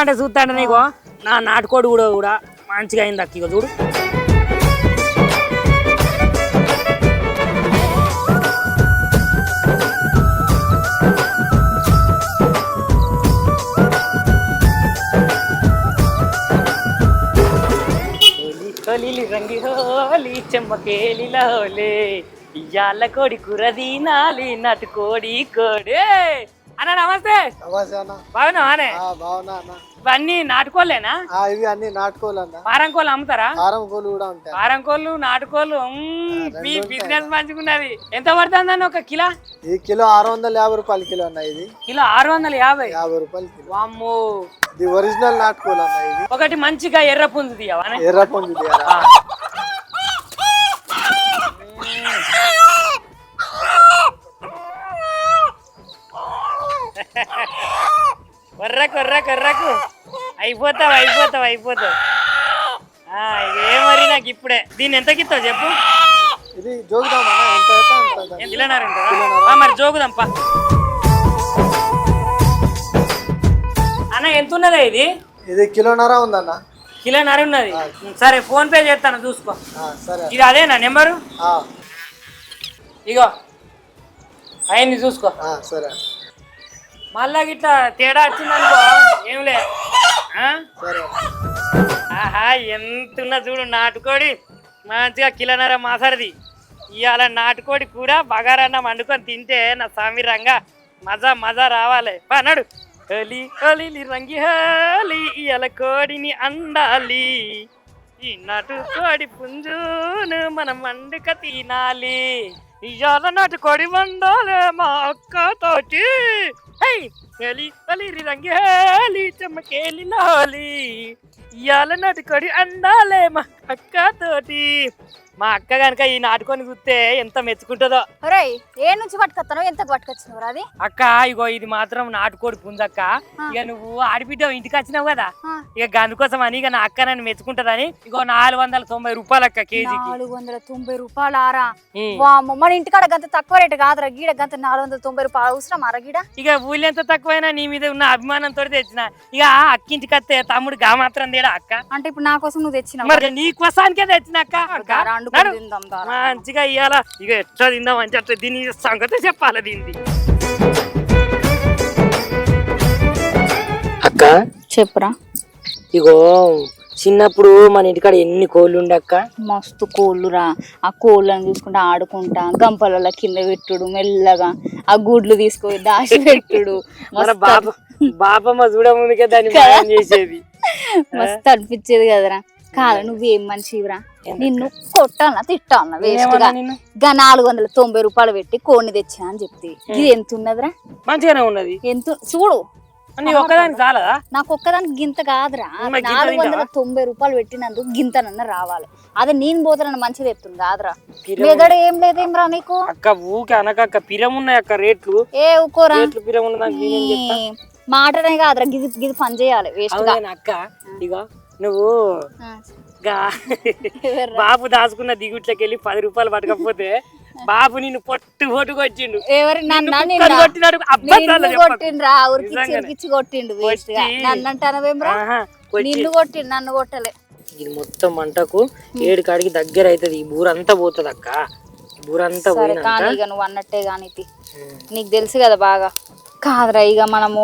చూస్తాంటే నీకు నా నాటుకోడి కూడా మంచిగా అయింది అక్క. ఇక చూడు రంగి హోలీ చెమ్మకేలిలా హోలే ఇయ్యాల కోడి కూర తినాలి నాటుకోడి కోడే అన్న. నమస్తే. బాగున్నా అనే? ఇవన్నీ నాటుకోలేనా? ఇవి అన్ని నాటుకోలన్నా. వారం కోళ్ళు అమ్ముతారా? వారం కోళ్ళు కూడా ఉంటాయి. వారం కోళ్ళు నాటుకోళ్ళు మీ బిజినెస్ మంచిగున్నది. ఎంత పడుతుంది అన్న ఒక కిలో? ఈ కిలో 650 రూపాయలు కిలో అన్న. ఇది కిలో 650 రూపాయలు కిలో. వామ్మో, ఇది ఒరిజినల్ నాటుకోలు అన్న. ఇది ఒకటి మంచిగా ఎర్ర పుంజు తీయవా? ఎర్ర పుంజు తీయరా? కొర్రకు అయిపోతావు. ఏ మరి నాకు ఇప్పుడే దీన్ని ఎంతకి ఇస్తావు చెప్పు. ఇది జోగుదాం. మరి జోగుదాంపా అన్న. ఎంత ఉన్నదా ఇది? ఇది కిలోన్నర ఉందన్న. కిలోన్నర ఉన్నది. సరే ఫోన్ పే చేస్తాను చూసుకో. ఇది అదేనా నెంబరు? ఇగో అయింది చూసుకో. సరే. మళ్ళా గిట్లా తేడా వచ్చిందనుకో ఏం లే. ఆహా ఎంతున్నా చూడు నాటుకోడి మంచిగా కిలోన్నర మాసరిది. ఇవాళ నాటుకోడి కూర బగారన్నం వండుకొని తింటే నా సామిరంగా మజా రావాలి. అన్నాడు హోలీ హోలీ రంగి హోలీ ఇవాళ కోడిని అండాలి, ఈ నాటుకోడి పుంజును మనం వండుక తినాలి, ఇవాళ నాటుకోడి వండాలి మా అక్కతోటి. రంగి హోలీ చెమ్మకేలి హోలీ ఇవాళ నాటుకోడి అండాలే మా అక్కతోటి. మా అక్క గనక ఈ నాటుకొని చూస్తే ఎంత మెచ్చుకుంటుందో. ఏ నుంచి పట్టుకొస్తావు? ఎంత పట్టుకొచ్చినావు? అది అక్క ఇగో ఇది మాత్రం నాటుకోడి పుంజక్క. ఇక నువ్వు ఆడిబిడ్డ ఇంటికి వచ్చినావు కదా, ఇక అందుకోసం అని ఇక నా అక్క నన్ను మెచ్చుకుంటదని ఇగో 490 రూపాయలు అక్క కేజీకి. 490 రూపాయలు ఆరా? మన ఇంటికాడ గంత తక్కువ రేటు కాదురా. గీడ గంత 490 రూపాయలు అవసరం అరగీడ. ఇక ఊళ్ళో ఎంత తక్కువైనా నీ మీద ఉన్న అభిమానంతో తెచ్చిన. ఇక అక్కింటికి వస్తే తమ్ముడు గా మాత్రం తేడా అక్క. అంటే ఇప్పుడు నా కోసం నువ్వు తెచ్చినావు? మరి నీ కోసానికే తెచ్చినాక మంచిగా ఇయ్యాల. ఇక ఎట్లా తిందాం అంటే అట్లా దీని సంగతి చెప్పాలి. దీన్ని అక్క చెప్పురా. ఇగో చిన్నప్పుడు మన ఇంటికాడ ఎన్ని కోళ్ళు ఉండక్క? మస్తు కోళ్ళురా. ఆ కోళ్ళని చూసుకుంటా ఆడుకుంటా గంపల కింద పెట్టుడు, మెల్లగా ఆ గుడ్లు తీసుకొని దాచి పెట్టుడు. బాపమ్మ చూడముందుకే దాన్ని చేసేది. మస్తు అనిపించేది కదరా. కాదు నువ్వేం మనిషిరా. నిన్ను కొట్టాలన్నా తిట్టాలన్నా వేస్ట్ గా 490 రూపాయలు పెట్టి కోడిని తెచ్చా అని చెప్తే ఇది ఎంత ఉన్నదిరా? మంచిగానే ఉన్నది. ఎంత చూడు. నాకు ఒక్కదానికి గింత కాదురా. 490 రూపాయలు పెట్టినందుకు గింతనన్నా రావాలి. అదే నేను పోతానన్న మంచిది ఎత్తుంది కాదురా. మెదడు ఏం లేదేమ్రా నీకు? అక్క ఊకే అనక పిరమున్నాయి అక్క రేట్లు. ఏ ఊకోరా మాటనే కాదురా. గిది పని చేయాలి వేస్ట్ గా. అక్క ఇగో నువ్వు బాబు దాచుకున్న దిగుట్లోకి వెళ్ళి 10 రూపాయలు పట్టకపోతే బాబు నిన్ను పొట్టు కొట్టిండు. కొట్టిండ్రా ఉరికిచ్చి కొట్టిండు. నన్ను అంటానవేమ్రా? నిన్ను కొట్టిండు, నన్ను కొట్టలే. ఇది మొత్తం మంటకు 7 కాడికి దగ్గర అవుతుంది. ఈ బూరంతా పోతుంది అక్క. బూరంతా కానీ ఇక నువ్వు అన్నట్టే కానీ నీకు తెలుసు కదా బాగా. కాదురా ఇక మనము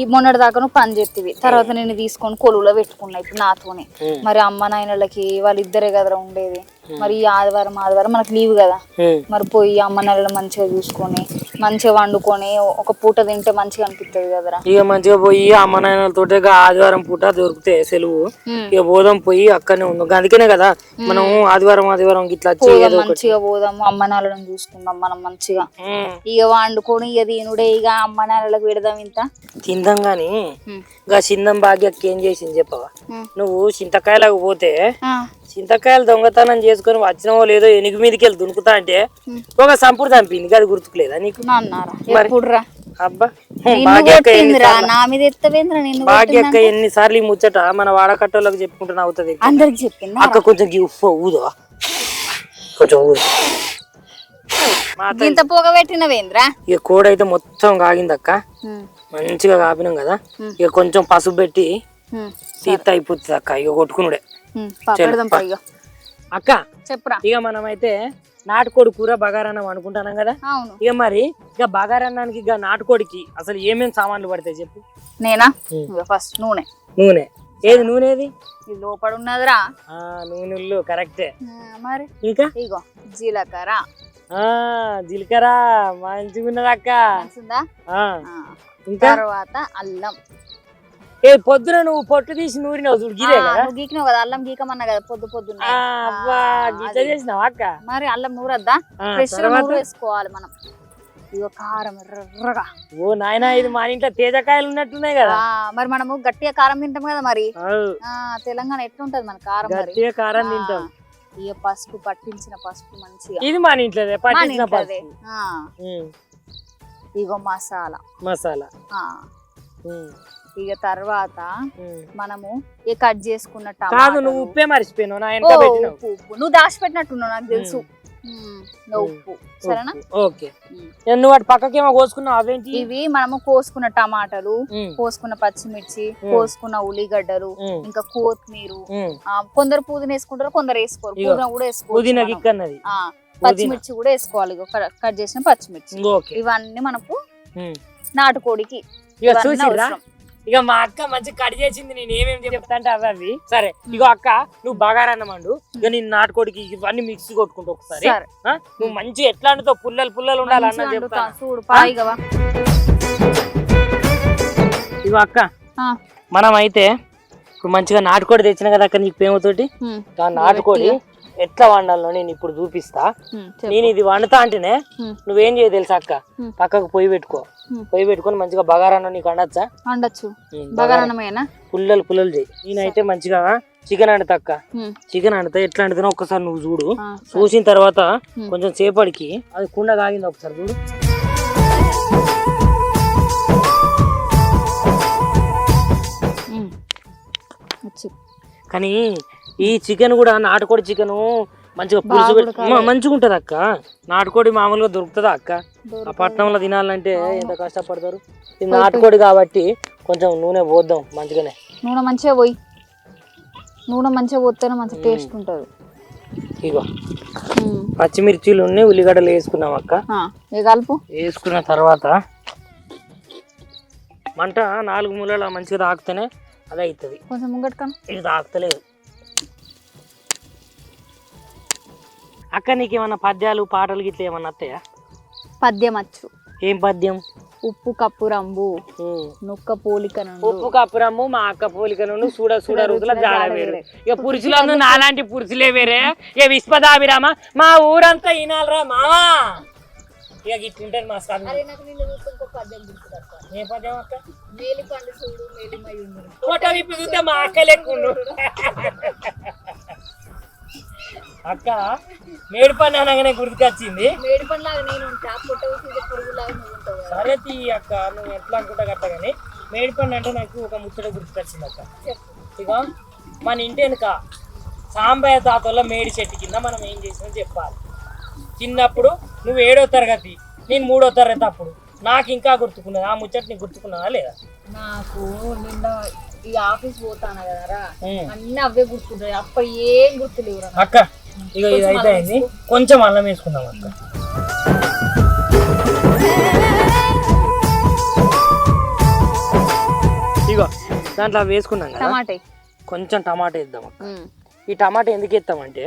ఈ మొన్నటి దాకా నువ్వు పని చెప్తివి, తర్వాత నేను తీసుకొని కొలువులో పెట్టుకున్నా ఇప్పుడు నాతోనే. మరి అమ్మ నాయనలకి వాళ్ళిద్దరే కదరా ఉండేది. మరి ఈ ఆదివారం మనకు లీవ్ కదా. మరి పోయి అమ్మ నాయనలు మంచిగా చూసుకొని మంచిగా వండుకొని ఒక పూట తింటే మంచిగా అనిపిస్తుంది కదరా. ఇక మంచిగా పోయి అమ్మ నాయనలతో ఆదివారం పూట దొరికితే సెలవు ఇక పోదాం పోయి అక్కడనే ఉందాం. అందుకనే కదా మనం ఆదివారం ఇట్లా మంచిగా పోదాము, అమ్మ నాన్నలను చూసుకుందాం మనం మంచిగా. ఇక వండుకొని ఇక తినుడే, ఇక అమ్మ నాన్నలకు పెడదాం ఇంత తిందాం. గాని ఇంకా చిందం భాగ్యకి ఏం చేసింది చెప్పవా? నువ్వు చింతకాయలకు పోతే చింతకాయలు దొంగతనం చేసుకుని వచ్చినవో లేదో ఎనిగి మీదకి వెళ్ళి దునుకుతా అంటే ఒక సంపుడు చంపింది, అది గుర్తుకులేదా నీకు? అబ్బా భాగ్యక్క ఎన్నిసార్లు ఈ ముచ్చట మన వాడకట్టోళ్ళకి చెప్పుకుంటూ అవుతుంది. అందరికి చెప్పింది అక్క కొంచెం ఊదో కొంచెం ఊదు. ఇంత పొగ పెట్టినవేంద్రా? ఇక కోడి అయితే మొత్తం కాగింది అక్క, మంచిగా కాపినాం కదా. ఇక కొంచెం పసుపు పెట్టి తీర్థ అయిపోతుంది అక్క. ఇక కొట్టుకునుడే అక్క. చెప్పరా? ఇక మనమైతే నాటుకోడి కూర బగారన్నం అనుకుంటున్నాం కదా. ఇక మరి ఇక బగారన్నానికి ఇక నాటుకోడికి అసలు ఏమేమి సామాన్లు పడతాయి చెప్పు. నేనా? ఫస్ట్ నూనె. ఏది నూనె? ఏది లోపల ఉన్నదిరా నూనెలు? కరెక్టే. మరి ఇంకా ఇగో జీలకర్ర. జీలకర్ర మంచిగా ఉన్నది అక్క. ఇంకా తర్వాత అల్లం. పొద్దున నువ్వు పొట్టు తీసి నూరినావు చూడు, గీరే కదా? గీకినావు కదా, అల్లం గీకమన్నా కదా పొద్దున్న. చేసినావు అక్క. మరి అల్లం నూరద్దా? ఫ్రెష్ వేసుకోవాలి మనం. ఇగో కారం ఎర్రగా. ఓ నాయనా, ఇది మా ఇంట్లో తేజకాయలు ఉన్నట్టున్నాయి కదా. మరి మనము గట్టిగా కారం తింటాం కదా. మరి తెలంగాణ ఎట్లుంటది మన కారం? గట్టిగా కారం తింటాం. ఇక పసుపు, పట్టించిన పసుపు మంచిగా. ఇది మన ఇంట్లోదే పట్టించిన పసుపు. ఇగో మసాలా. ఇక తర్వాత మనము ఇక కట్ చేసుకున్న టమాటా. నువ్వు ఉప్పే మర్చిపోయినావు. నువ్వు దాచిపెట్టినట్టున్నావు నాకు తెలుసు. ఉప్పు సరేనా? ఓకే. నువ్వు వాటి పక్కకేమో కోసుకున్నావు, అవేంటి? ఇవి మనము కోసుకున్న టమాటాలు, కోసుకున్న పచ్చిమిర్చి, కోసుకున్న ఉల్లిగడ్డలు, ఇంకా కొత్తిమీర. కొందరు పుదీనా వేసుకుంటారు, కొందరు వేసుకోరు. పుదీనా కూడా వేసుకోవాలి, పచ్చిమిర్చి కూడా వేసుకోవాలి. కట్ చేసిన పచ్చిమిర్చి. ఇవన్నీ మనకు నాటుకోడికి ఇక మా అక్క మంచి కట్ చేసింది. నేను ఏమేమి చెప్తా అంటే అవి సరే. ఇగో అక్క, నువ్వు బగారన్నం వండు. ఇక నేను నాటుకోడికి ఇవన్నీ మిక్సీ కొట్టుకుంటా ఒకసారి. నువ్వు మంచిగా ఎట్లా అంటుతావు, పుల్లలు ఉండాలన్న చెప్తా. ఇగో అక్క, మనం అయితే ఇప్పుడు మంచిగా నాటుకోడి తెచ్చిన కదా అక్క నీకు ప్రేమతోటి. నాటుకోడి ఎట్లా వండాలో నేను ఇప్పుడు చూపిస్తా. నేను ఇది వండుతా అంటేనే నువ్వేం చేయ తెలుసా అక్క, పక్కకు పొయ్యి పెట్టుకో. పొయ్యి పెట్టుకొని మంచిగా బగారన్నం నీకు వండొచ్చా? వండొచ్చు. బగారన్నమేనా? పుల్లలు చేయి. నేనైతే మంచిగా చికెన్ వండుతా అక్క. చికెన్ వండుతా. ఎట్లా వండుతానో ఒక్కసారి నువ్వు చూడు. చూసిన తర్వాత కొంచెం సేపటికి అది కుండ కాగింది, ఒకసారి చూడు. కానీ ఈ చికెన్ కూడా నాటుకోడి చికెన్ మంచిగా పులుసు మంచిగా ఉంటది అక్క. నాటుకోడి మామూలుగా దొరుకుతుందా అక్క? ఆ పట్టణంలో తినాలంటే ఎంత కష్టపడతారు. ఇది నాటుకోడి కాబట్టి కొంచెం నూనె పోద్దాం మంచిగానే. నూనె మంచిగా పోయి, నూనె మంచిగా పోతేనే మంచి టేస్ట్ ఉంటుంది. ఇగో పచ్చిమిర్చిలు ఉన్నాయి, ఉల్లిగడ్డలు వేసుకున్నాం అక్క. కలుపు. వేసుకున్న తర్వాత మంట 4 మూలల మంచిగా తాకుతేనే అదే అవుతుంది. కొంచెం ముంగట్టుగా ఇది తాకుతలేదు అక్క. నీకేమన్నా పద్యాలు పాటలు గిట్లా ఏమన్నా వస్తాయా? పద్యం వచ్చు. ఏం పద్యం? ఉప్పు కప్పు రంబు నుక్క పోలిక. ఉప్పు కప్పు రంబు మా అక్క పోలిక నుండి చూడ రుతుల జాడ వేరు. ఇక పురుషులందు నాలాంటి పురుషులే వేరే. ఇక విశ్వదాభిరామ మా ఊరంతా ఈనాలరా మావా. ఇక ఇట్లుంటారు మా సార్. ఏ పద్యం అక్క? ఫోటో విప్పి చూస్తే మా అక్క లెక్కుండు అక్క. మేడి పని అనగానే గుర్తుకొచ్చింది. సరే తీ అక్క, నువ్వు ఎట్లా అనుకుంటా కట్ట. కానీ మేడి పని అంటే నాకు ఒక ముచ్చట గుర్తుకొచ్చింది అక్క. ఇక మన ఇంటి వెనుక సాంబయ్య తాతల్లో మేడి చెట్టు కింద మనం ఏం చేసినా చెప్పాలి. చిన్నప్పుడు నువ్వు 7వ తరగతి, నేను 3వ తరగతి. అప్పుడు నాకు ఇంకా గుర్తుకున్నది. ఆ ముచ్చట నీకు గుర్తుకున్నదా లేదా? నాకు నిన్న ఈ ఆఫీస్ పోతాను కదరా, అన్ని అవే గుర్తుంటాయి. అప్పుడు ఏం గుర్తులేవు అక్క. ఇక ఇది అయితే అయింది, కొంచెం అల్లం వేసుకుందాం అక్క. ఇగో దాంట్లో అవి వేసుకున్నాం కదా, కొంచెం టమాటా వేద్దాం అక్క. ఈ టమాటా ఎందుకు వేస్తామంటే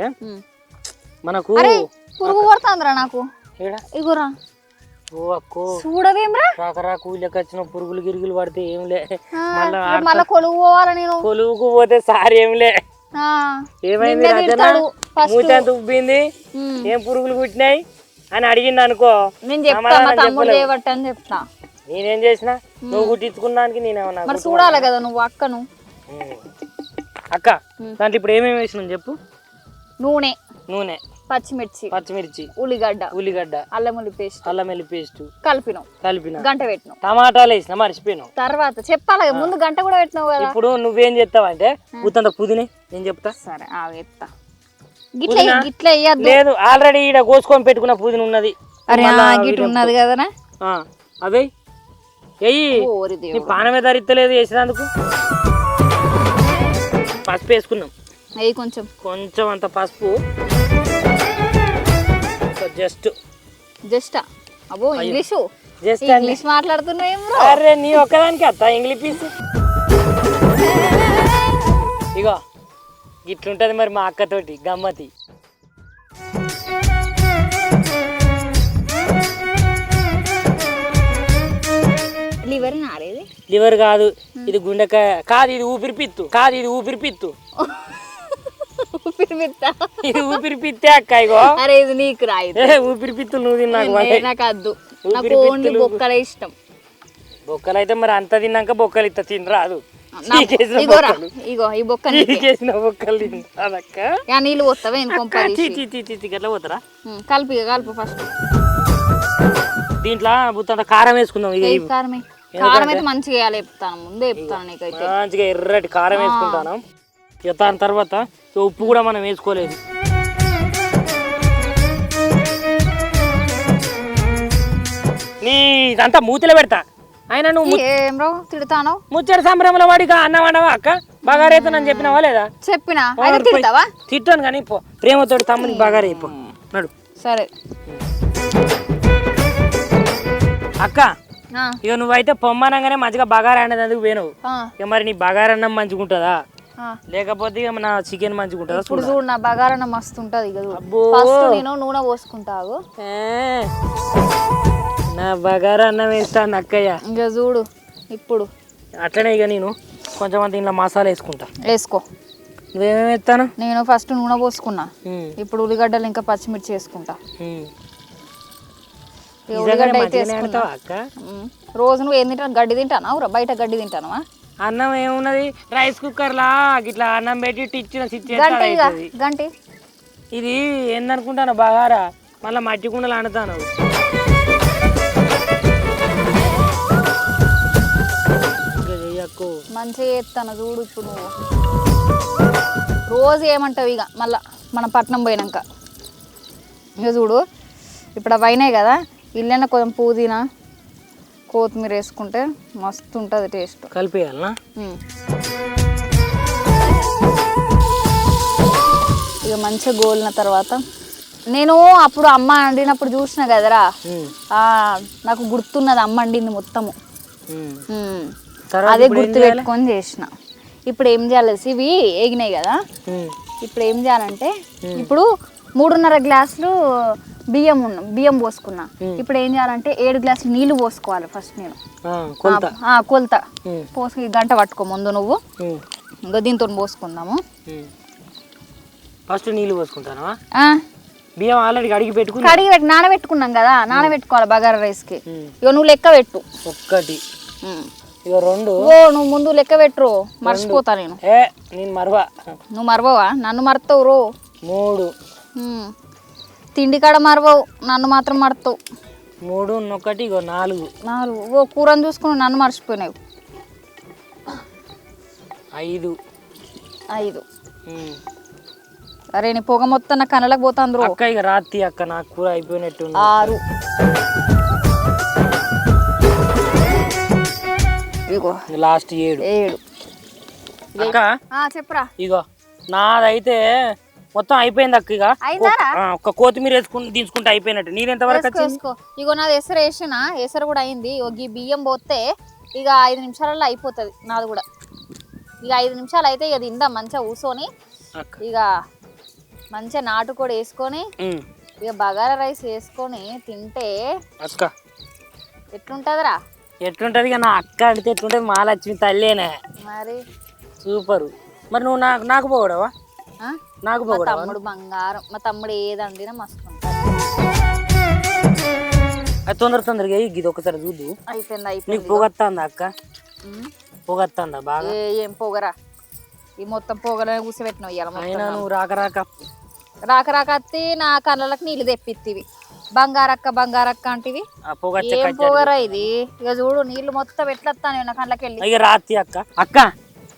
మనకు పురుగు పడుతుందిరా నాకు. ఇగురా ఓ అక్కో చూడవేమ్రా రాకరా కూలికి వచ్చిన పురుగులు గిరుగులు పడితే ఏంలే మళ్ళా కొలువు పోవాలా నేను కొలువుకు పోతే సారి ఏంలే ఏమైంది రాజన్న మూతంత ఉబ్బింది ఏం పురుగులు కుట్టినాయి అని అడిగింది అనుకో నేను చెప్తా మా తమ్ముడు చేయబట్ట అని చెప్తా నేనేం చేసిన నువ్వు కుట్టించుకున్నానికి నేనేమన్నా మరి చూడాలి కదా నువ్వు అక్కను అక్క దాంట్లో ఇప్పుడు ఏమేమి వేసినావు చెప్పు నూనె నూనె పచ్చిమిర్చి ఉల్లిగడ్డ అల్లం వెల్లి పేస్ట్ కలిపిన గంట పెట్టినావు టమాటాలు వేసిన మర్చిపోయినావు తర్వాత చెప్పాలి ముందు గంట కూడా పెట్టినావు కదా ఇప్పుడు నువ్వేం చేస్తావు అంటే ఉత్తంత పుదీనే నేను చెప్తా సరే వేస్తా గిట్ల లేదు ఆల్రెడీ ఈడ కోసుకొని పెట్టుకున్న పుదీన ఉన్నది అరే గిట్ ఉన్నది కదా అదే ఎయ్యి పానమే ధరిత్తలేదు వేసినందుకు పసుపు వేసుకున్నాం కొంచెం అంత పసుపు జస్ట్ అబ్బో ఇంగ్లీష్ మాట్లాడుతున్నావు అరే నీ ఒక్కదానికి అత్త ఇంగ్లీష్ పీస్ ఇగో ఇట్లుంటది మరి మా అక్కతోటి గమ్మతి లివర్ కాదు ఇది గుండెకాయ కాదు ఇది ఊపిరిపిత్తు ఇది ఊపిరిపిత్తే అక్క ఇగో అరే ఇది నీకు రాదు ఊపిరిపిత్తులు నువ్వు తిన్నాకు బొక్కలే ఇష్టం బొక్కలు అయితే మరి అంత తిన్నాక బొక్కలు ఇస్తా తినరాదు ఇగో ఈ బొక్క బొక్కలు తింటాదక్క నీళ్ళు పోతావా గట్లా పోతారా కలుపు ఫస్ట్ దీంట్లో బుత్తంత కారం వేసుకుందాం కారం అయితే మంచిగా చెప్తాను ముందే చెప్తాను నీకైతే మంచిగా ఎర్రటి కారం వేసుకుంటాను దాని తర్వాత ఉప్పు కూడా మనం వేసుకోలేదు నీ ఇదంతా మూతిలో పెడతా అయినా నువ్వు తిడతాను ముచ్చట సంబరంలో వాడిగా అన్నం వండవా అక్క బగారైతే నన్ను చెప్పినావా లేదా చెప్పినా తిట్టాను కానీ ప్రేమతోటి తమ్ముని బగారే అయిపో నడు సరే అక్క ఇక నువ్వైతే పొమ్మనంగానే మంచిగా బగారా అనేందుకు పోయినావు ఇక మరి నీ బగారన్నం మంచిగుంటుందా లేకపోతే ఇక నా చికెన్ మంచిగుంటుందా ఇప్పుడు చూడు నా బగారన్నం మస్తు ఉంటది ఫస్ట్ నేను నూనె పోసుకుంటావు నా బగారా అన్నం వేస్తాను అక్కయ్య ఇంకా చూడు ఇప్పుడు అట్లనే ఇక నేను కొంచెం అంత ఇంట్లో మసాలా వేసుకో నువ్వేమేమి వేస్తాను నేను ఫస్ట్ నూనె పోసుకున్నా ఇప్పుడు ఉల్లిగడ్డలు ఇంకా పచ్చిమిర్చి వేసుకుంటా ఉల్లిగడ్డ అయితే రోజు నువ్వు ఏం తింటావు గడ్డి తింటానా బయట గడ్డి తింటానా అన్నం ఏమున్నది రైస్ కుక్కర్ లా ఇట్లా అన్నం పెట్టి ఇచ్చిన గంటి ఇది ఏందనుకుంటాను బగారా మళ్ళీ మట్టి కుండలు అనుతాను మంచిగా చేస్తాను చూడు ఇప్పుడు నువ్వు రోజు ఏమంటావు ఇక మళ్ళా మనం పట్నం పోయినాక ఇక చూడు ఇప్పుడు అవి అయినాయి కదా ఇల్లైనా కొంచెం పుదీనా కొత్తిమీర వేసుకుంటే మస్తు ఉంటుంది టేస్ట్ కలిపేయాలనా ఇక మంచిగా గోలిన తర్వాత నేను అప్పుడు అమ్మ వండినప్పుడు చూసిన కదరా నాకు గుర్తున్నది అమ్మ వండింది మొత్తము అదే గుర్తు పెట్టుకొని చేసిన ఇప్పుడు ఏం చేయాలి ఇవి ఏగినాయి కదా ఇప్పుడు ఏం చేయాలంటే ఇప్పుడు 3.5 గ్లాసులు బియ్యం పోసుకున్నా ఇప్పుడు ఏం చేయాలంటే 7 గ్లాసులు నీళ్లు పోసుకోవాలి ఫస్ట్ నేను కొలత పోసుకు గంట పట్టుకో ముందు నువ్వు ఇంకా దీంతో పోసుకుందాము ఫస్ట్ నీళ్లు పోసుకుంటాను బియ్యం ఆల్రెడీ కడిగి పెట్టి నానబెట్టుకున్నాం కదా నానబెట్టుకోవాలి బగారా రైస్ కి ఇక నువ్వు లెక్క పెట్టు ఒక్కటి ఇక రెండు నువ్వు ముందు లెక్క పెట్టు మర్చిపోతా నేను మరవా నువ్వు మరవవా నన్ను మరతావు రో 3 తిండి కాడ మరవవు నన్ను మాత్రం మరతావు 3 1 ఇగో 4 కూరని చూసుకుని నన్ను మర్చిపోయినావు 5 అరే నీ పొగ మొత్తం నా కళ్ళకి పోతాంది అక్క ఇక రాత్రి అక్క నాకు కూర అయిపోయినట్టు 6 ఇగో లాస్ట్ 7 అక్క చెప్పరా ఇగో నాదైతే మొత్తం అయిపోయింది అక్క ఇక ఒక కొత్తిమీర వేసుకుని తీసుకుంటే అయిపోయినట్టు నీదెంత వరకు వచ్చింది ఇగో నాది ఎసరు వేసిన ఎసరు కూడా అయింది ఈ బియ్యం పోతే ఇక 5 నిమిషాలలో అయిపోతుంది నాది కూడా ఇక 5 నిమిషాలు అయితే ఇక తిందాం మంచిగా కూర్చొని ఇక మంచిగా నాటుకోడి వేసుకొని ఇక బగారా రైస్ వేసుకొని తింటే అక్క ఎట్లుంటదిరా? ఎట్లుంటది ఇక నా అక్క అడితే ఎట్లుంటది మహాలక్ష్మి తల్లేనే మరి సూపరు. మరి నువ్వు నాకు పోగొడవా? ఆ? నాకు మా పోగొడవా? తమ్ముడు బంగారం. మా తమ్ముడు ఏదండినా మస్తు ఉంటుంది. అది తొందరగా ఇది ఒకసారి చూద్దు. అయిపోయింది. నీకు పొగత్తాందా అక్క? ఉమ్. పొగత్తాందా బాగా? ఏం పొగరా, ఈ మొత్తం పొగలనే కూర్చోబెట్టినావు ఇవాళ. అయినా నువ్వు రాక అత్తి నా కళ్ళకి నీళ్ళు తెప్పిత్తివి. బంగారక్క అంటివి. ఏం పొగరా ఇది? ఇక చూడు నీళ్లు మొత్తం ఎట్లా వస్తాను నా కళ్ళకి వెళ్ళి. ఇక రాత్రి అక్క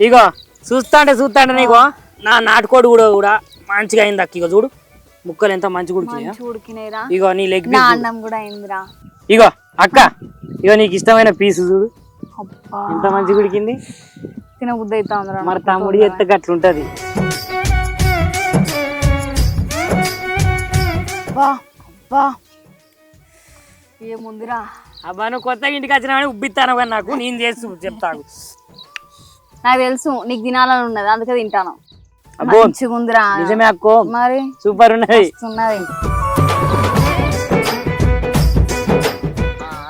ఇగో చూస్తాంటే నీకు నా నాటుకోడి కూడా మంచిగా అయింది అక్క. ఇక చూడు ముక్కలు ఎంత మంచిగా ఉడికినాయిరా. ఇగో నీ లెగ్ నా అన్నం కూడా అయిందిరా. ఇగో అక్క ఇగో నీకు ఇష్టమైన పీసు చూడు ఎంత మంచిగా ఉడికింది. తినబుద్ధి అవుతా. మరి తమ్ముడి ఎత్త అట్లుంటది. ఏముందిరా అబ్బా నువ్వు కొత్తగా ఇంటికి వచ్చినా ఉబ్బిస్తాను కానీ నాకు నేను చేస్తూ చెప్తాను. నాకు తెలుసు నీకు తినాలని ఉన్నది అందుకే తింటాను. మంచిగుందిరా. నిజమే అక్కో, మరి సూపర్ ఉన్నది.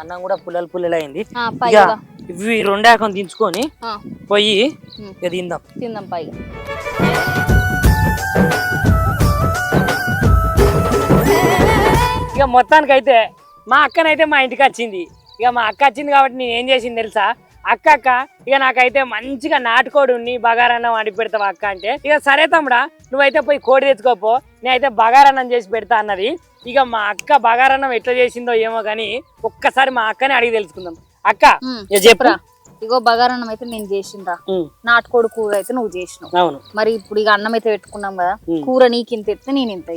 అన్నం కూడా పుల్లలు అయింది. ఇవి రెండాకం దించుకొని పోయి ఇక తిందాం పైగా. ఇక మొత్తానికి అయితే మా అక్కనైతే మా ఇంటికి వచ్చింది. ఇక మా అక్క వచ్చింది కాబట్టి నేను ఏం చేసింది తెలుసా? అక్క ఇక నాకైతే మంచిగా నాటుకోడి ఉన్ని బగారన్నం వండి పెడతావు అక్క అంటే, ఇక సరే తమ్ముడా నువ్వైతే పోయి కోడి తెచ్చుకోపో, నేనైతే బగారన్నం చేసి పెడతా అన్నది. ఇక మా అక్క బగారన్నం ఎట్లా చేసిందో ఏమో కానీ ఒక్కసారి మా అక్కనే అడిగి తెలుసుకుందాం. అక్క చెప్పురా. ఇగో బగారన్నం అయితే నేను చేసిండ్రా, నాటుకోడి కూర అయితే నువ్వు చేసినావు. అవును. మరి ఇప్పుడు ఇక అన్నం అయితే పెట్టుకున్నాం కదా, కూర నీకు ఇంత ఎత్తే నేను ఇంత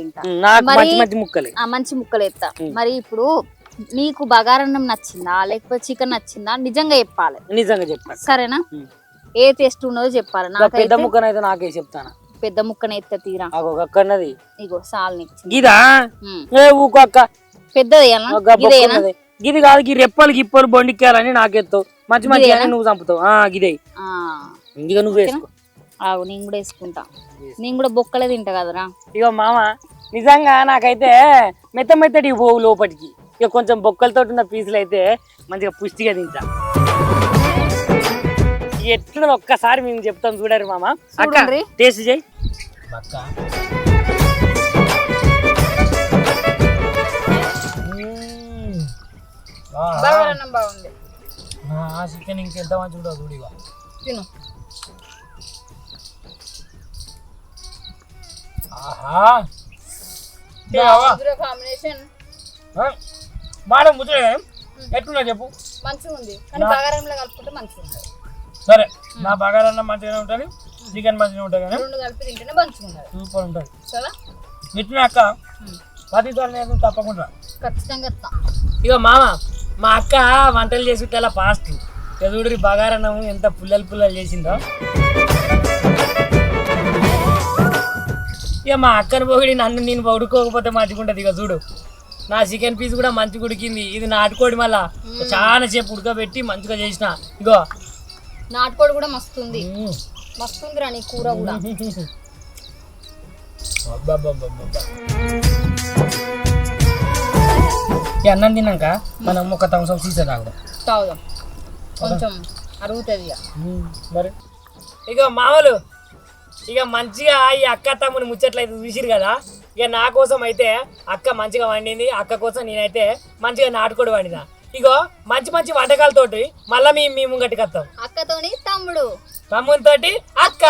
మంచి ముక్కలు ఎత్తా. మరి ఇప్పుడు నీకు బగారన్నం నచ్చిందా లేకపోతే చికెన్ నచ్చిందా నిజంగా చెప్పాలి. నిజంగా చెప్పాలి సరేనా? ఏ టేస్ట్ ఉన్నదో చెప్పాలి. పెద్ద ముక్కనైతే నాకే చెప్తాను. పెద్ద ముక్కన ఎత్త తీరా. అక్కన్నది ఇగో సాల్ గిదా ఊకో అక్క పెద్దది గిది కాదు, గి రెప్పలు గిప్పలు బొండిక్కాలని నాకెత్తావు. మంచి నువ్వు చంపుతావు. గిదే ఇక నువ్వు వేసుకో. నేను కూడా వేసుకుంటా. నేను కూడా బొక్కలే తింటా కదరా. ఇక మామ నిజంగా నాకైతే మెత్తటి పోవు లోపలికి. ఇక కొంచెం బొక్కలతో ఉన్న పీసులు అయితే మంచిగా పుష్టిగా తింటా. ఎట్లా ఒక్కసారి మేము చెప్తాం చూడరు మామ. అక్క టేస్ట్ చేయి. బాగుంది. చికెన్ ఇంకెంత మంచిగా చూడు. ఇక తిను. మాట ముచ్చే ఎట్లున్నా చెప్పు. మంచిగా ఉంది కానీ బగారంలో కలుపుకుంటే మంచిగా ఉంటుంది. సరే నా బగారన్నం మంచిగానే ఉంటుంది, చికెన్ మంచిగా ఉంటుంది కానీ రెండు కలిపి తింటేనే మంచిగా ఉంటుంది. సూపర్ ఉంటుంది. సరే ఇట్లా అక్క పదిసార్లు తప్పకుండా ఖచ్చితంగా. ఇక మామ మా అక్క వంటలు చేసి చాలా ఫాస్ట్. ఇక చూడు బగారన్నం ఎంత పుల్లలు చేసిందో. ఇక మా అక్కను పొగిడి నన్ను నేను పొడుకోకపోతే మంచిగా ఉంటుంది. ఇక చూడు నా చికెన్ పీస్ కూడా మంచిగా ఉడికింది. ఇది నాటుకోడి మళ్ళా చాలా సేపు ఉడకబెట్టి మంచిగా చేసిన. ఇగో నాటుకోడి కూడా మస్తుంది. మస్తుందిరా నీ కూర కూడా. ఈ అన్నం తిన్నాక మనం ఒక తంసం సీసా తాగుదాం, కొంచెం అరుగుతుంది మరి. ఇక మామూలు ఇక మంచిగా ఈ అక్క తమ్ముని ముచ్చట్లయితే చూసిరు కదా. ఇక నా కోసం అయితే అక్క మంచిగా వండింది, అక్క కోసం నేనైతే మంచిగా నాటుకోడి వండినా. ఇగో మంచి వంటకాలతోటి మళ్ళీ మీ ముంగటికి వస్తాం. అక్కతోని తమ్ముడితోటి అక్క.